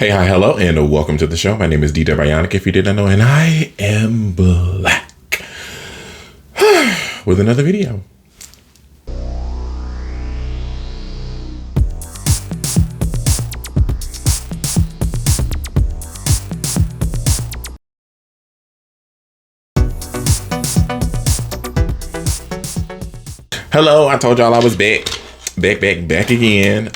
Hey, hi, hello, and welcome to the show. My name is DDare Bionic, if you did not know, and I am black. With another video. Hello, I told y'all I was back again.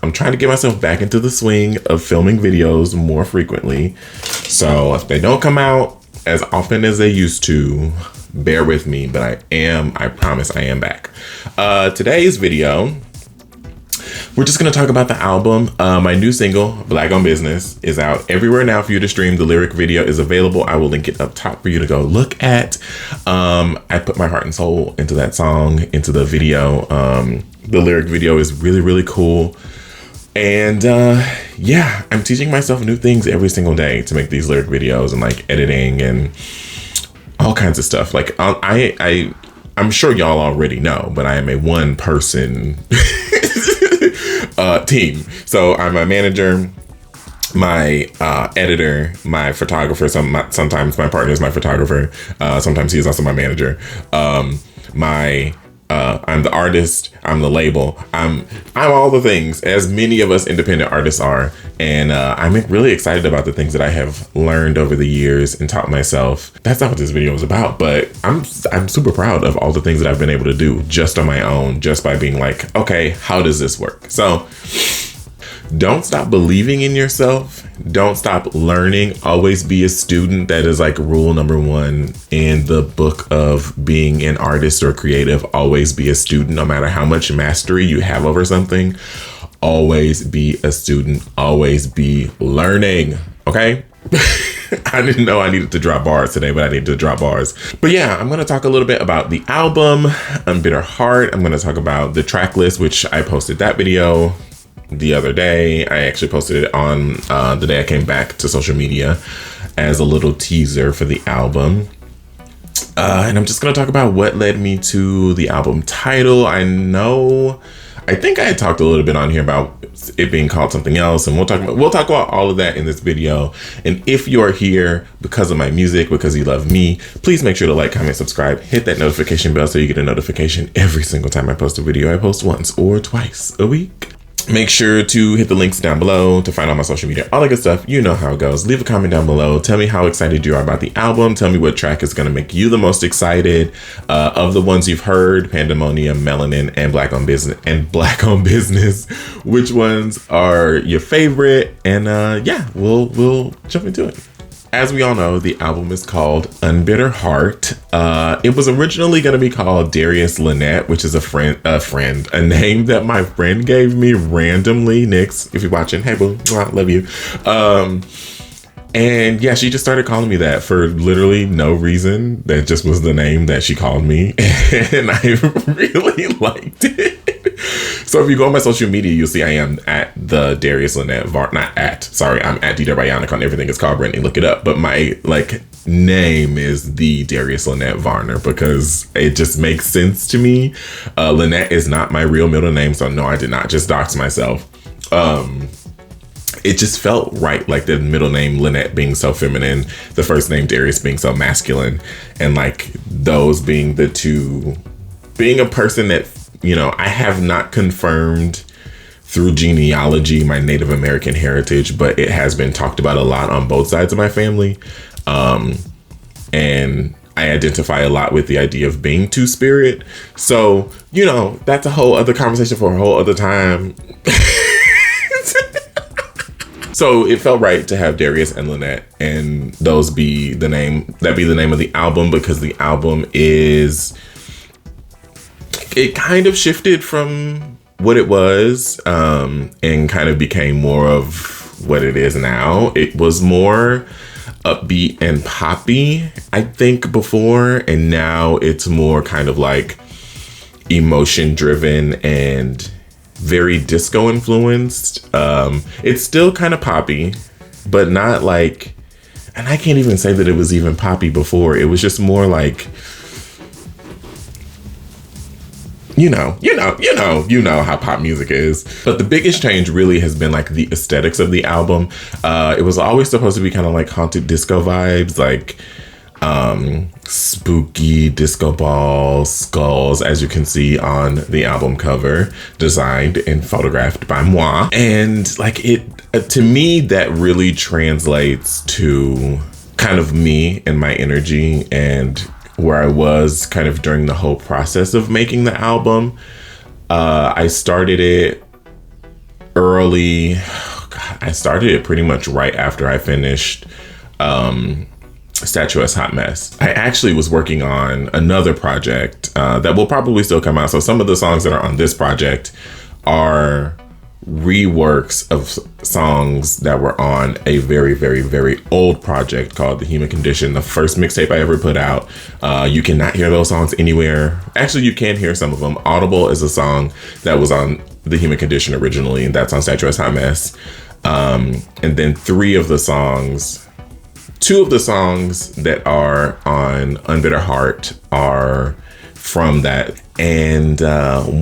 I'm trying to get myself back into the swing of filming videos more frequently. So if they don't come out as often as they used to, bear with me, but I promise I am back. Today's video, we're just going to talk about the album. My new single, Black on Business, is out everywhere now for you to stream. The lyric video is available. I will link it up top for you to go look at. I put my heart and soul into that song, into the video. The lyric video is really, really cool. And yeah, I'm teaching myself new things every single day to make these lyric videos and like editing and all kinds of stuff. Like I'm sure y'all already know, but I am a one-person team. So I'm my manager, my editor, my photographer. Sometimes my partner is my photographer. Sometimes he is also my manager. I'm the artist, I'm the label, I'm all the things, as many of us independent artists are. And I'm really excited about the things that I have learned over the years and taught myself. That's not what this video is about, but I'm super proud of all the things that I've been able to do just on my own, just by being like, okay, how does this work? So don't stop believing in yourself. Don't stop learning. Always be a student. That is like rule number one in the book of being an artist or creative. Always be a student, no matter how much mastery you have over something. Always be a student. Always be learning. Okay? I didn't know I needed to drop bars today, but I needed to drop bars. But yeah, I'm going to talk a little bit about the album, Unbitter Heart. I'm going to talk about the track list, which I posted that video the other day. I actually posted it on the day I came back to social media as a little teaser for the album. And I'm just going to talk about what led me to the album title. I think I had talked a little bit on here about it being called something else, and we'll talk about all of that in this video. And if you're here because of my music, because you love me, please make sure to like, comment, subscribe, hit that notification bell so you get a notification every single time I post a video. I post once or twice a week. Make sure to hit the links down below to find all my social media, all that good stuff. You know how it goes. Leave a comment down below. Tell me how excited you are about the album. Tell me what track is going to make you the most excited of the ones you've heard: Pandemonium, Melanin, and Black on Business. Which ones are your favorite? And yeah, we'll jump into it. As we all know, the album is called Unbitter Heart. It was originally going to be called Darius Lynette, which is a name that my friend gave me randomly. Nix, if you're watching, hey boo, love you. And yeah, she just started calling me that for literally no reason. That just was the name that she called me, and I really liked it. So if you go on my social media, you'll see I am at the Darius Lynette I'm at DDare Bionic on everything. It's called Brittany. Look it up. But my name is the Darius Lynette Varner because it just makes sense to me. Lynette is not my real middle name, so no, I did not just dox myself. It just felt right, like the middle name Lynette being so feminine, the first name Darius being so masculine, and like those being the two, being a person that, you know, I have not confirmed through genealogy my Native American heritage, but it has been talked about a lot on both sides of my family. And I identify a lot with the idea of being two-spirit. So, you know, that's a whole other conversation for a whole other time. So it felt right to have Darius and Lynette, and those be the name of the album, because the album it kind of shifted from what it was, and kind of became more of what it is now. It was more upbeat and poppy, I think, before, and now it's more kind of like emotion driven and very disco influenced. It's still kind of poppy, but not like, and I can't even say that it was even poppy before. It was just more like you know how pop music is. But the biggest change really has been like the aesthetics of the album. It was always supposed to be kind of like haunted disco vibes, like spooky disco balls, skulls, as you can see on the album cover, designed and photographed by moi. And like to me, that really translates to kind of me and my energy and where I was kind of during the whole process of making the album. I started it early. I started it pretty much right after I finished Statuesque Hot Mess. I actually was working on another project that will probably still come out. So some of the songs that are on this project are reworks of songs that were on a very, very, very old project called The Human Condition, the first mixtape I ever put out. You cannot hear those songs anywhere. Actually, you can hear some of them. Audible is a song that was on The Human Condition originally, and that's on Statuesque Hot Mess. And then two of the songs that are on Unbitter Heart are from that. And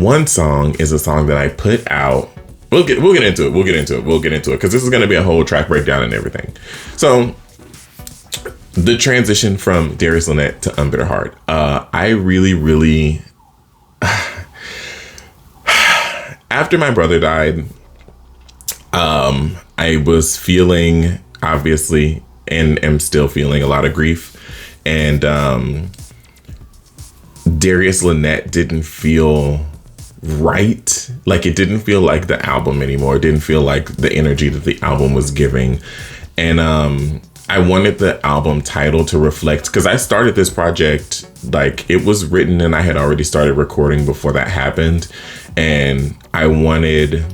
one song is a song that I put out. We'll get into it because this is going to be a whole track breakdown and everything. So the transition from Darius Lynette to Unbitter Heart, I really after my brother died, I was feeling, obviously, and am still feeling a lot of grief. And Darius Lynette didn't feel right. Like, it didn't feel like the album anymore. It didn't feel like the energy that the album was giving. And I wanted the album title to reflect, because I started this project, like, it was written and I had already started recording before that happened. And I wanted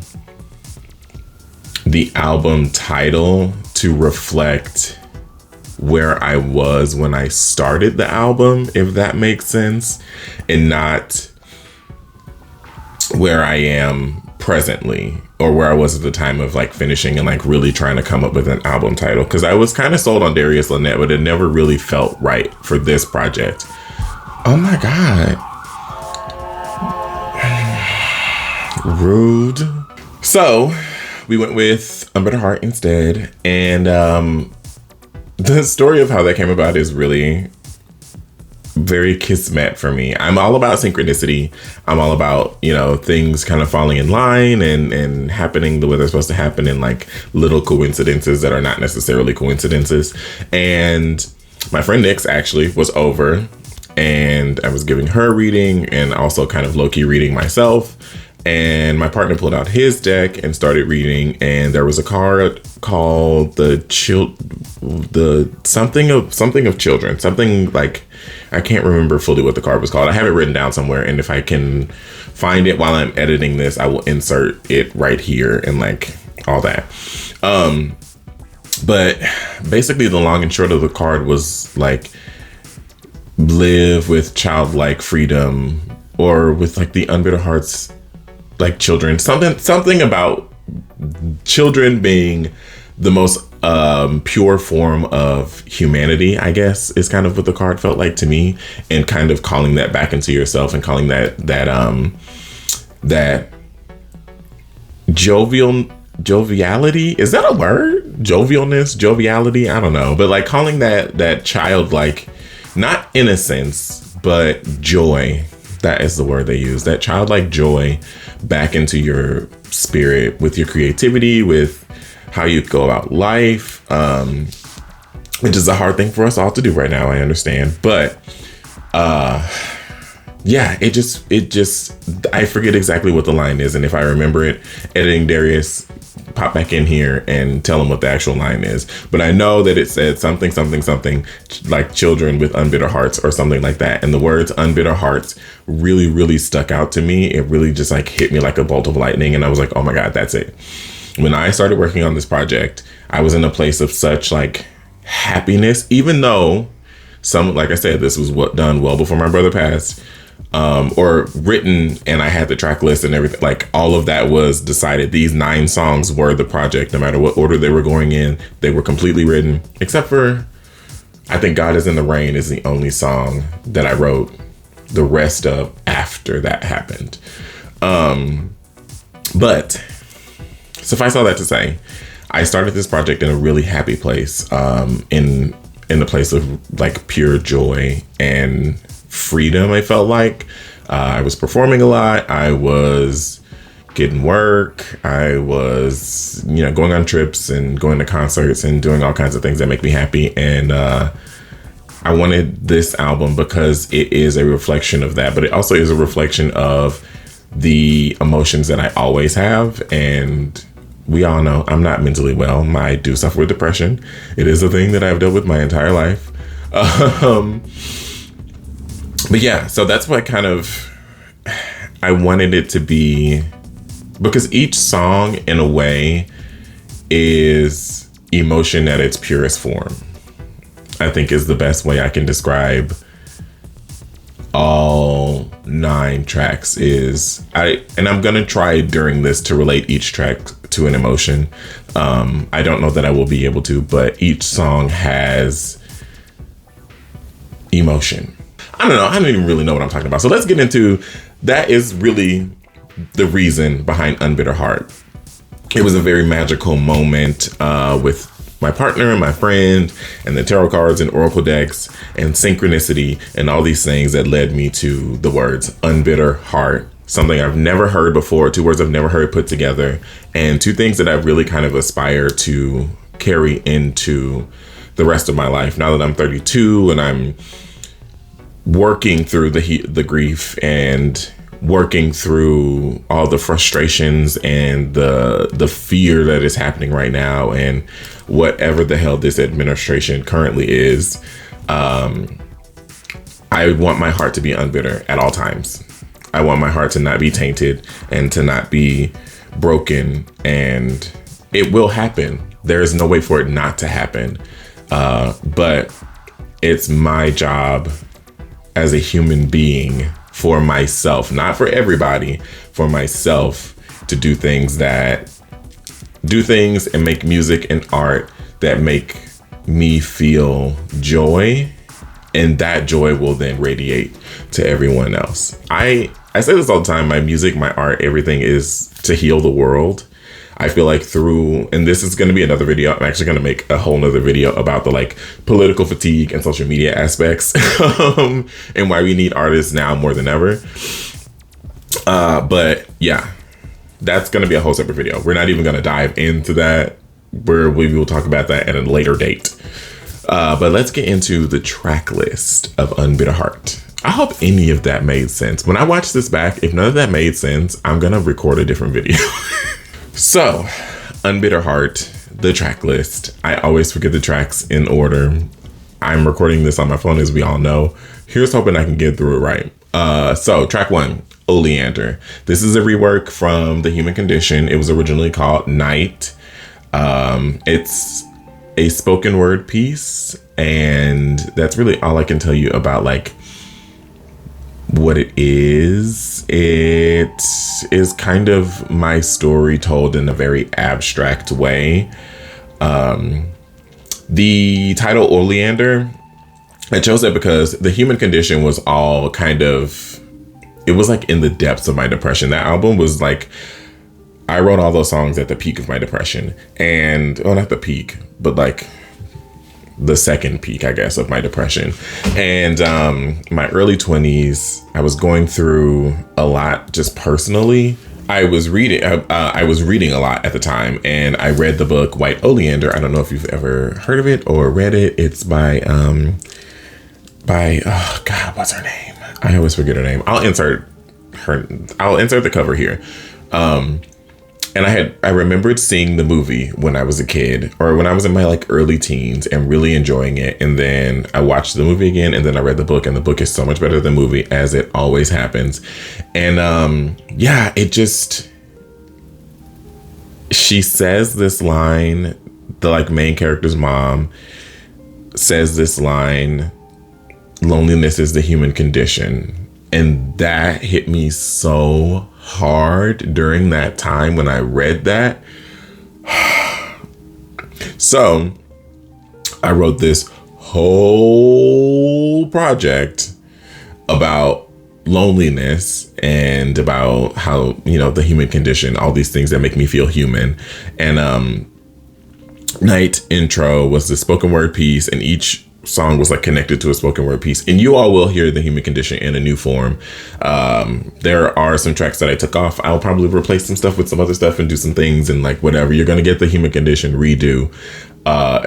the album title to reflect where I was when I started the album, if that makes sense, and not where I am presently, or where I was at the time of like finishing and like really trying to come up with an album title. Because I was kind of sold on Darius Lynette, but it never really felt right for this project. Oh my God. Rude. So we went with Unbitter Heart instead. And the story of how that came about is really very kismet for me. I'm all about synchronicity. I'm all about, you know, things kind of falling in line and happening the way they're supposed to happen, and like little coincidences that are not necessarily coincidences. And my friend Nyx actually was over, and I was giving her a reading and also kind of low-key reading myself. And my partner pulled out his deck and started reading, and there was a card called the something of children, something like, I can't remember fully what the card was called. I have it written down somewhere, and if I can find it while I'm editing this, I will insert it right here and like all that. But basically the long and short of the card was like, live with childlike freedom, or with like the Unbitter Hearts, like children, something about children being the most pure form of humanity, I guess, is kind of what the card felt like to me, and kind of calling that back into yourself, and calling that joviality, is that a word? Joviality, I don't know, but like calling that childlike, not innocence, but joy. That is the word they use. That childlike joy back into your spirit, with your creativity, with how you go about life, which is a hard thing for us all to do right now, I understand. But yeah, it just I forget exactly what the line is, and if I remember it, editing Darius, pop back in here and tell him what the actual line is. But I know that it said something like children with unbitter hearts or something like that. And the words unbitter hearts really stuck out to me. It really just like hit me like a bolt of lightning. And I was like, oh my God, that's it. When I started working on this project, I was in a place of such like happiness, even though like I said, this was done well before my brother passed. Or written, and I had the track list and everything, like all of that was decided. These 9 songs were the project, no matter what order they were going in. They were completely written, except for I think God Is in the Rain is the only song that I wrote the rest of after that happened. But suffice all that to say, I started this project in a really happy place, in the place of like pure joy and freedom. I felt like I was performing a lot. I was getting work. I was, going on trips and going to concerts and doing all kinds of things that make me happy. And I wanted this album because it is a reflection of that, but it also is a reflection of the emotions that I always have. And we all know I'm not mentally well. I do suffer with depression. It is a thing that I've dealt with my entire life. But yeah, so that's what I wanted it to be, because each song in a way is emotion at its purest form. I think is the best way I can describe all 9 tracks and I'm gonna try during this to relate each track to an emotion. I don't know that I will be able to, but each song has emotion. I don't know. I don't even really know what I'm talking about. So let's get into that. Is really the reason behind Unbitter Heart. It was a very magical moment with my partner and my friend and the tarot cards and oracle decks and synchronicity and all these things that led me to the words Unbitter Heart. Something I've never heard before, 2 words I've never heard put together, and 2 things that I really kind of aspire to carry into the rest of my life. Now that I'm 32 and I'm working through the grief and working through all the frustrations and the fear that is happening right now, and whatever the hell this administration currently is, I want my heart to be unbitter at all times. I want my heart to not be tainted and to not be broken, and it will happen. There is no way for it not to happen. But it's my job as a human being, for myself, not for everybody, for myself, to do things and make music and art that make me feel joy, and that joy will then radiate to everyone else. I say this all the time, my music, my art, everything is to heal the world. I feel like and this is going to be another video. I'm actually going to make a whole nother video about the political fatigue and social media aspects and why we need artists now more than ever. But yeah, that's going to be a whole separate video. We're not even going to dive into that. We will talk about that at a later date. But let's get into the track list of Unbitter Heart. I hope any of that made sense. When I watch this back, if none of that made sense, I'm going to record a different video. So, Unbitter Heart, the track list. I always forget the tracks in order. I'm recording this on my phone, as we all know. Here's hoping I can get through it right. So, track 1, Oleander. This is a rework from The Human Condition. It was originally called Night. It's a spoken word piece, and that's really all I can tell you about what it is. It is kind of my story told in a very abstract way. The title Oleander, I chose it because The Human Condition was all it was in the depths of my depression. That album was I wrote all those songs at the peak of my depression, and not the peak, but the second peak, I guess, of my depression. And my early 20s, I was going through a lot just personally. I was reading a lot at the time, and I read the book White Oleander. I don't know if you've ever heard of it or read it. It's by oh God, what's her name? I always forget her name. I'll insert the cover here. And I remembered seeing the movie when I was a kid, or when I was in my early teens, and really enjoying it. And then I watched the movie again, and then I read the book, and the book is so much better than the movie, as it always happens. And yeah, she says this line, the main character's mom says this line, loneliness is the human condition. And that hit me so hard during that time when I read that. So I wrote this whole project about loneliness and about how, the human condition, all these things that make me feel human. And Night Intro was the spoken word piece, and each song was like connected to a spoken word piece, and you all will hear the human condition in a new form. There are some tracks that I took off. I'll probably replace some stuff with some other stuff and do some things and like whatever. You're going to get the human condition redo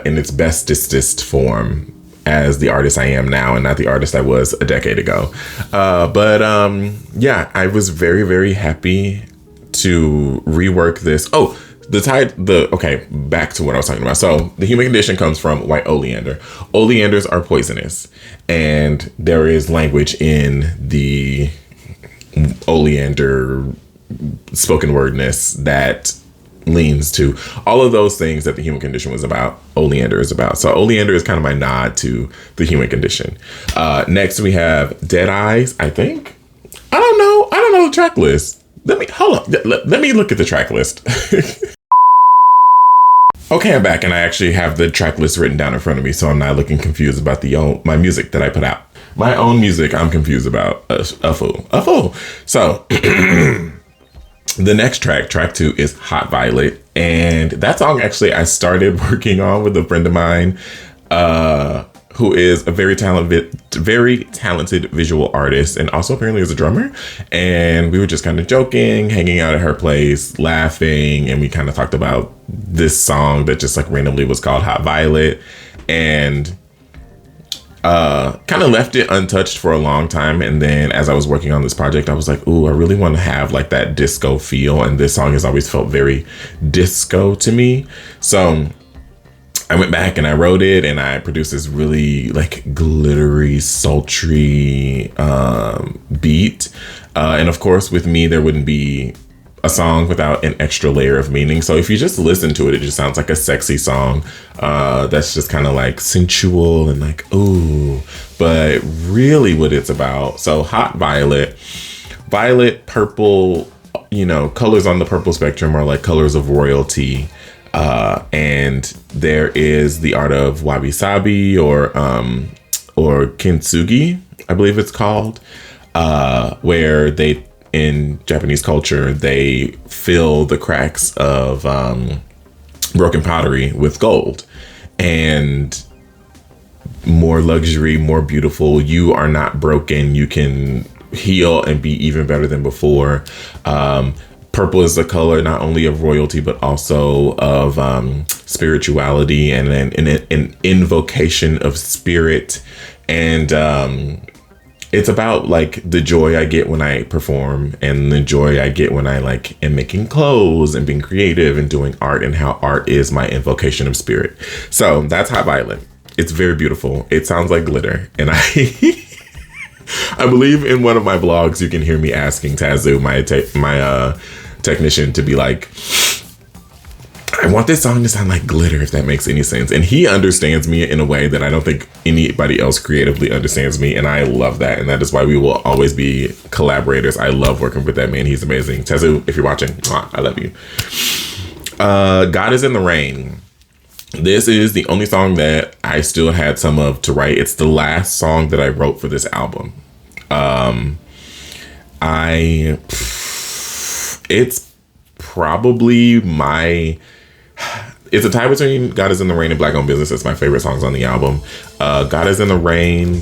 in its bestest form as the artist I am now and not the artist I was a decade ago. But I was very, very happy to rework this. Okay, back to what I was talking about. So the human condition comes from white oleander. Oleanders are poisonous, and there is language in the oleander spoken wordness that leans to all of those things that the human condition was about. Oleander is about. So oleander is kind of my nod to the human condition. Next we have Dead Eyes, I think. I don't know the track list. Let me look at the track list. Okay, I'm back, and I actually have the track list written down in front of me, so I'm not looking confused about my music that I put out. My own music, I'm confused about. A fool. So, the next track 2, is Hot Violet, and that song actually I started working on with a friend of mine, who is a very talented visual artist and also apparently is a drummer. And we were just kind of joking, hanging out at her place, laughing. And we kind of talked about this song that just like randomly was called Hot Violet, and kind of left it untouched for a long time. And then as I was working on this project, I was like, ooh, I really want to have like that disco feel. And this song has always felt very disco to me. So I went back and I wrote it, and I produced this really like glittery, sultry beat. And of course, with me, there wouldn't be a song without an extra layer of meaning. So if you just listen to it, it just sounds like a sexy song that's just kind of like sensual and like, ooh, but really what it's about. So Hot Violet, purple, colors on the purple spectrum are like colors of royalty. And there is the art of wabi sabi or kintsugi, I believe it's called, where they, in Japanese culture, they fill the cracks of broken pottery with gold, and more luxury, more beautiful. You are not broken. You can heal and be even better than before. Purple is the color not only of royalty, but also of spirituality and an invocation of spirit. And it's about like the joy I get when I perform, and the joy I get when I like am making clothes and being creative and doing art, and how art is my invocation of spirit. So that's Hot Violet. It's very beautiful. It sounds like glitter. And I believe in one of my blogs, you can hear me asking Tazu, my technician, to be like, I want this song to sound like glitter, if that makes any sense. And he understands me in a way that I don't think anybody else creatively understands me. And I love that. And that is why we will always be collaborators. I love working with that man. He's amazing. Tazu, if you're watching, I love you. God Is in the Rain. This is the only song that I still had some of to write. It's the last song that I wrote for this album. It's probably it's a tie between God Is in the Rain and Black Owned Business. It's my favorite songs on the album. God Is in the Rain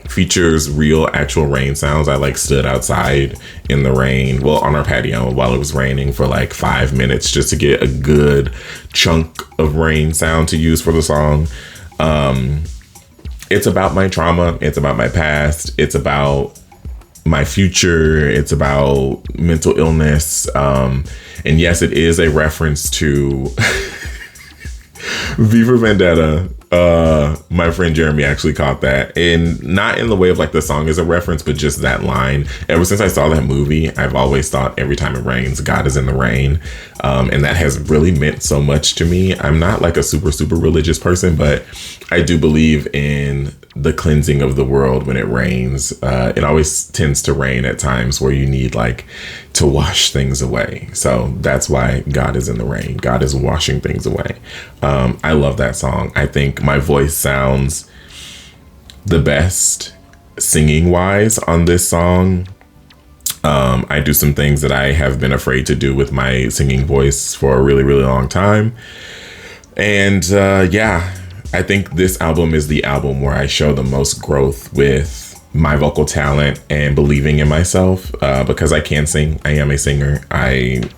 features real actual rain sounds. I like stood outside in the rain, well, on our patio while it was raining for like 5 minutes just to get a good chunk of rain sound to use for the song. It's about my trauma. It's about my past. It's about my future. It's about mental illness. And yes, it is a reference to V for Vendetta. My friend Jeremy actually caught that, and not in the way of like the song is a reference, but just that line. Ever since I saw that movie, I've always thought every time it rains, God is in the rain. And that has really meant so much to me. I'm not like a super religious person, but I do believe in the cleansing of the world when it rains. It always tends to rain at times where you need like to wash things away. So that's why God is in the rain. God is washing things away. I love that song. I think my voice sounds the best singing wise on this song. I do some things that I have been afraid to do with my singing voice for a really, really long time. And yeah, I think this album is the album where I show the most growth with my vocal talent and believing in myself, because I can sing. I am a singer. I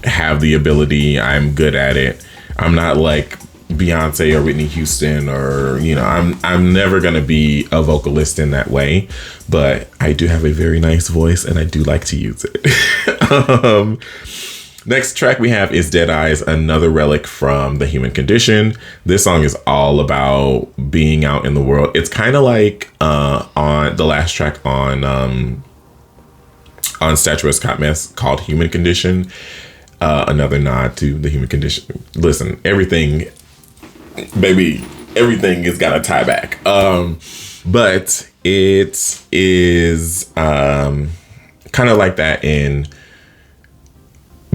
have the ability. I'm good at it. I'm not like Beyonce or Whitney Houston, or, you know, I'm never gonna be a vocalist in that way, but I do have a very nice voice and I do like to use it. Next track we have is Dead Eyes, another relic from The Human Condition. This song is all about being out in the world. It's kind of like on the last track on Statuesque Hot Mess called Human Condition. Another nod to The Human Condition. Listen, everything, baby, everything has got to tie back. But it is kind of like that in...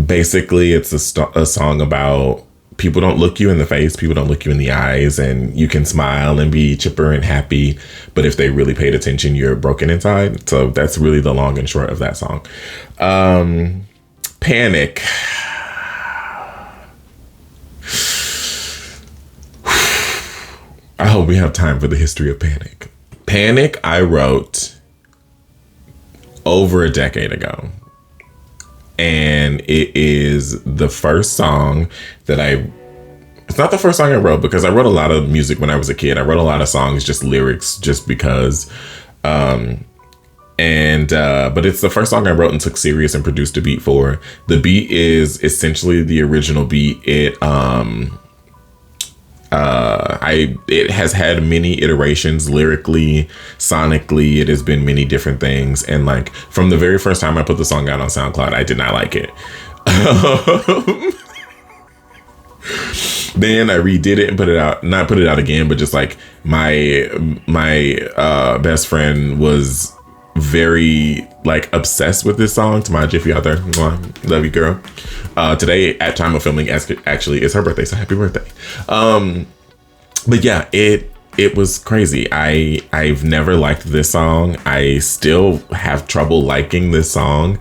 Basically, it's a song about people don't look you in the face, people don't look you in the eyes, and you can smile and be chipper and happy, but if they really paid attention, you're broken inside. So that's really the long and short of that song. Panic. I hope we have time for the history of Panic. Panic I wrote over a decade ago. And it is the first song that it's not the first song I wrote, because I wrote a lot of music when I was a kid. I wrote a lot of songs, just lyrics, just because. But it's the first song I wrote and took serious and produced a beat for. The beat is essentially the original beat. It has had many iterations lyrically, sonically. It has been many different things. And like from the very first time I put the song out on SoundCloud, I did not like it. Then I redid it and not put it out again, but just like my best friend was very like obsessed with this song. Tamaja, if you're out there, mwah, love you, girl. Today at time of filming actually is her birthday, so happy birthday. But yeah, it was crazy. I've never liked this song. I still have trouble liking this song.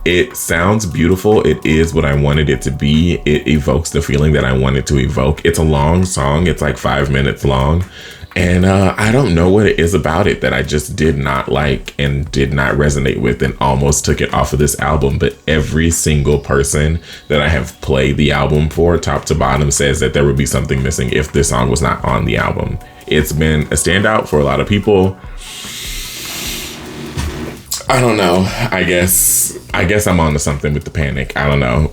It sounds beautiful. It is what I wanted it to be. It evokes the feeling that I wanted to evoke. It's a long song. It's like 5 minutes long. And I don't know what it is about it that I just did not like and did not resonate with, and almost took it off of this album. But every single person that I have played the album for, top to bottom, says that there would be something missing if this song was not on the album. It's been a standout for a lot of people. I don't know. I guess I'm on to something with the Panic. I don't know.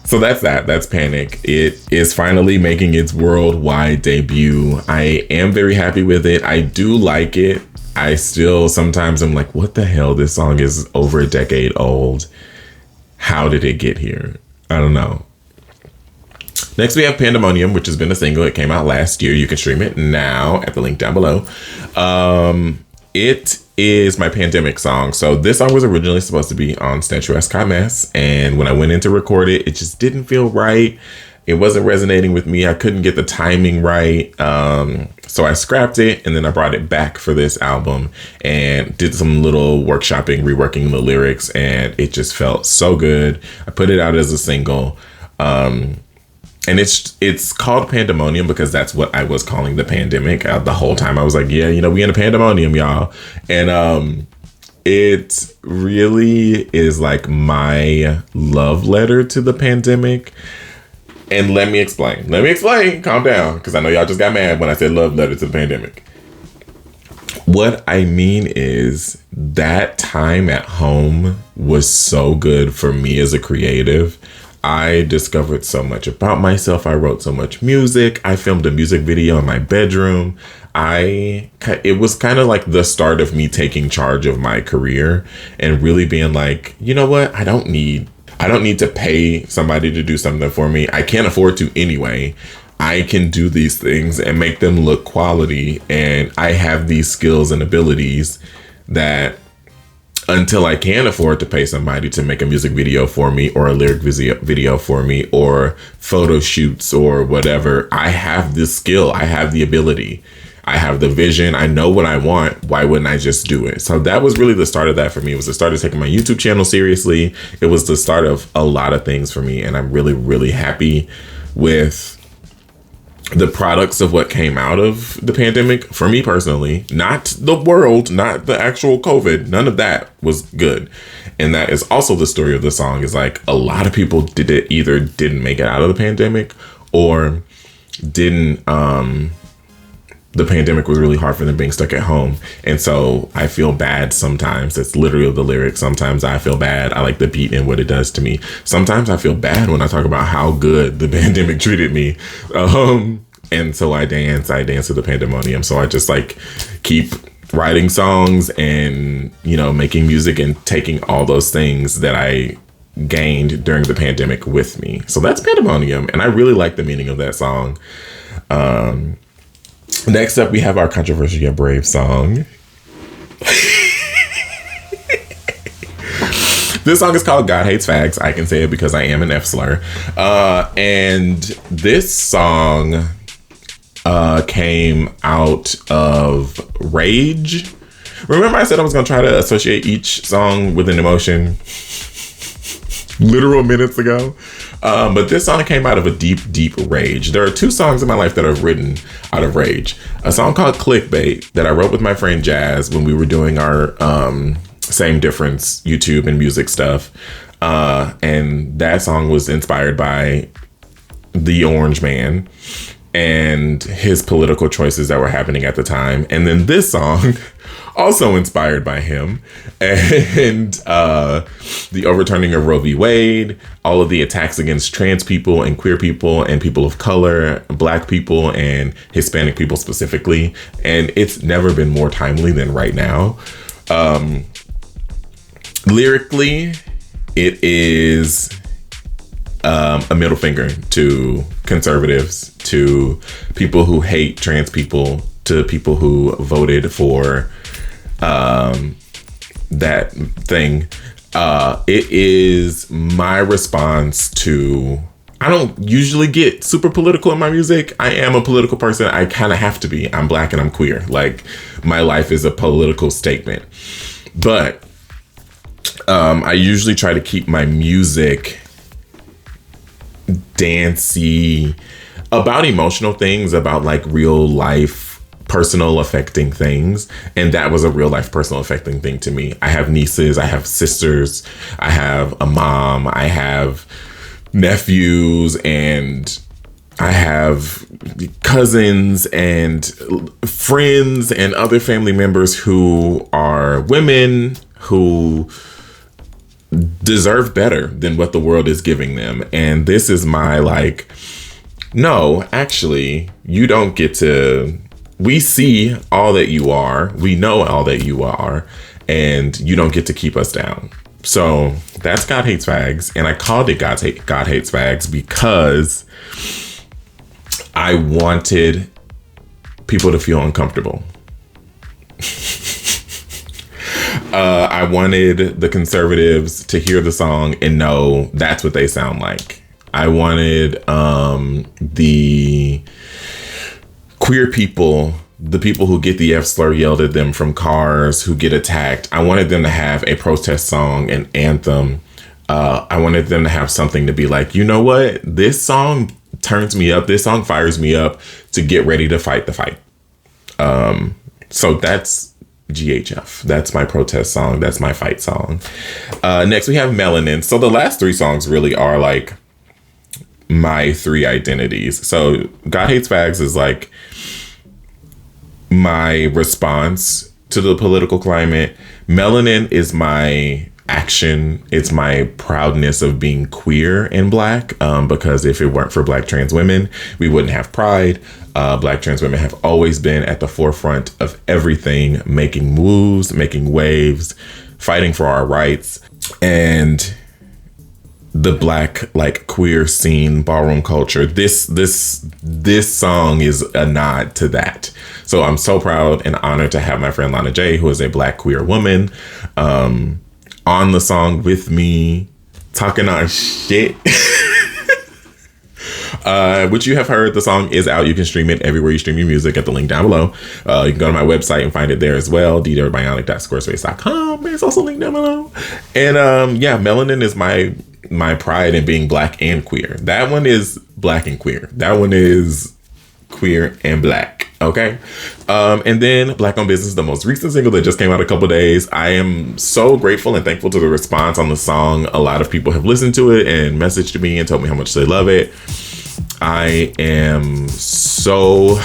So that's that. That's Panic. It is finally making its worldwide debut. I am very happy with it. I do like it. I still sometimes I'm like, what the hell? This song is over a decade old. How did it get here? I don't know. Next we have Pandemonium, which has been a single. It came out last year. You can stream it now at the link down below. It is my pandemic song. So this song was originally supposed to be on Statuesque Hot Mess, and when I went in to record it, it just didn't feel right. It wasn't resonating with me. I couldn't get the timing right. So I scrapped it, and then I brought it back for this album and did some little workshopping, reworking the lyrics, and it just felt so good. I put it out as a single. And it's called Pandemonium because that's what I was calling the pandemic. The whole time I was like, yeah, you know, we in a pandemonium, y'all. And it really is like my love letter to the pandemic. And let me explain. Calm down, because I know y'all just got mad when I said love letter to the pandemic. What I mean is that time at home was so good for me as a creative. I discovered so much about myself. I wrote so much music. I filmed a music video in my bedroom. It was kind of like the start of me taking charge of my career and really being like, you know what? I don't need to pay somebody to do something for me. I can't afford to anyway. I can do these things and make them look quality. And I have these skills and abilities that, until I can afford to pay somebody to make a music video for me or a lyric video for me or photo shoots or whatever, I have this skill. I have the ability. I have the vision. I know what I want. Why wouldn't I just do it? So that was really the start of that for me. It was the start of taking my YouTube channel seriously. It was the start of a lot of things for me. And I'm really, really happy with the products of what came out of the pandemic for me personally. Not the world, not the actual COVID. None of that was good. And that is also the story of the song, is like a lot of people either didn't make it out of the pandemic, or didn't the pandemic was really hard for them being stuck at home. And so I feel bad sometimes. That's literally the lyric. Sometimes I feel bad. I like the beat and what it does to me. Sometimes I feel bad when I talk about how good the pandemic treated me. And so I dance to the pandemonium. So I just like keep writing songs and, you know, making music and taking all those things that I gained during the pandemic with me. So that's Pandemonium. And I really like the meaning of that song. Next up, we have our controversial yet brave song. This song is called God Hates Fags. I can say it because I am an F slur. And this song came out of rage. Remember I said I was going to try to associate each song with an emotion literal minutes ago? But this song came out of a deep, deep rage. There are two songs in my life that are written out of rage. A song called Clickbait that I wrote with my friend Jazz when we were doing our Same Difference YouTube and music stuff. And that song was inspired by the Orange Man and his political choices that were happening at the time. And then this song, also inspired by him, and the overturning of Roe v. Wade, all of the attacks against trans people and queer people and people of color, Black people and Hispanic people specifically. And it's never been more timely than right now. Lyrically, it is a middle finger to conservatives, to people who hate trans people, to people who voted for that thing. It is my response to, I don't usually get super political in my music. I am a political person. I kind of have to be. I'm Black and I'm queer. Like, my life is a political statement. But I usually try to keep my music dancey, about emotional things, about like real life, personal affecting things. And that was a real life, personal affecting thing to me. I have nieces, I have sisters, I have a mom, I have nephews, and I have cousins and friends and other family members who are women who deserve better than what the world is giving them. And this is my like, no, actually, you don't get to, we see all that you are, we know all that you are, and you don't get to keep us down. So that's God Hates Fags. And I called it God Hates Fags because I wanted people to feel uncomfortable. I wanted the conservatives to hear the song and know that's what they sound like. I wanted the queer people, the people who get the F slur yelled at them from cars, who get attacked. I wanted them to have a protest song, an anthem. I wanted them to have something to be like, you know what? This song turns me up. This song fires me up to get ready to fight the fight. So that's GHF. That's my protest song. That's my fight song. Next, we have Melanin. So the last three songs really are like my three identities. So God Hates Fags is like my response to the political climate. Melanin is my action. It's my proudness of being queer and Black, because if it weren't for Black trans women, we wouldn't have Pride. Black trans women have always been at the forefront of everything, making moves, making waves, fighting for our rights. And the Black, like, queer scene, ballroom culture, this song is a nod to that. So I'm so proud and honored to have my friend Lana J, who is a Black queer woman, on the song with me, talking our shit. which you have heard. The song is out. You can stream it everywhere you stream your music at the link down below. You can go to my website and find it there as well, DDareBionic.squarespace.com. There's also a link down below. And yeah, Melanin is my pride in being black and queer. That one is black and queer. That one is queer and black. Okay. And then Black on Business, the most recent single that just came out a couple days. I am so grateful and thankful to the response on the song. A lot of people have listened to it and messaged me and told me how much they love it. I am so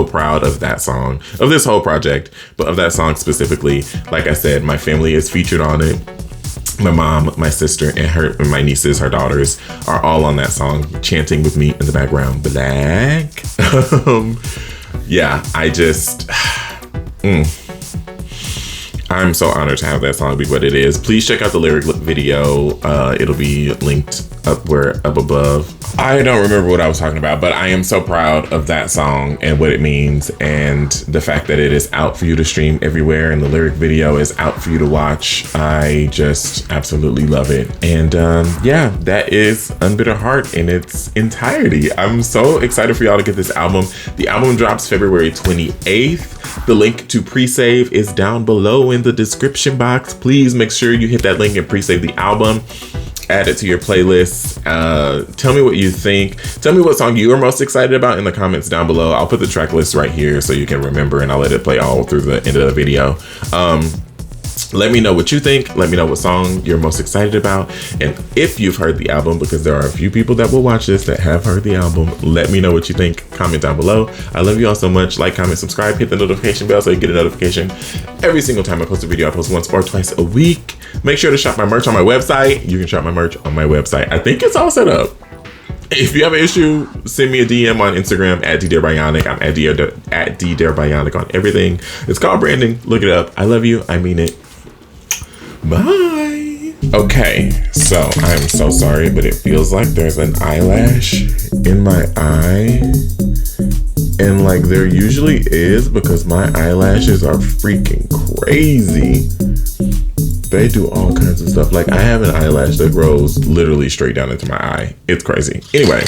proud of that song, of this whole project, but of that song specifically. Like I said, my family is featured on it. My mom, my sister, and my nieces, her daughters, are all on that song, chanting with me in the background. Black. Yeah, I just, I'm so honored to have that song be what it is. Please check out the lyric video. It'll be linked up above. I don't remember what I was talking about, but I am so proud of that song and what it means, and the fact that it is out for you to stream everywhere and the lyric video is out for you to watch. I just absolutely love it. And yeah, that is Unbitter Heart in its entirety. I'm so excited for y'all to get this album. The album drops February 28th. The link to pre-save is down below in the description box. Please make sure you hit that link and pre-save the album. Add it to your playlist. Tell me what you think. Tell me what song you are most excited about in the comments down below. I'll put the track list right here so you can remember, and I'll let it play all through the end of the video. Let me know what you think. Let me know what song you're most excited about. And if you've heard the album, because there are a few people that will watch this that have heard the album, let me know what you think. Comment down below. I love you all so much. Like, comment, subscribe, hit the notification bell so you get a notification every single time I post a video. I post once or twice a week. Make sure to shop my merch on my website. You can shop my merch on my website. I think it's all set up. If you have an issue, send me a DM on Instagram at DDare Bionic. I'm at DDare Bionic on everything. It's called branding. Look it up. I love you. I mean it. Bye. Okay, so I'm so sorry, but it feels like there's an eyelash in my eye. And like there usually is, because my eyelashes are freaking crazy. They do all kinds of stuff. Like I have an eyelash that grows literally straight down into my eye. It's crazy. Anyway.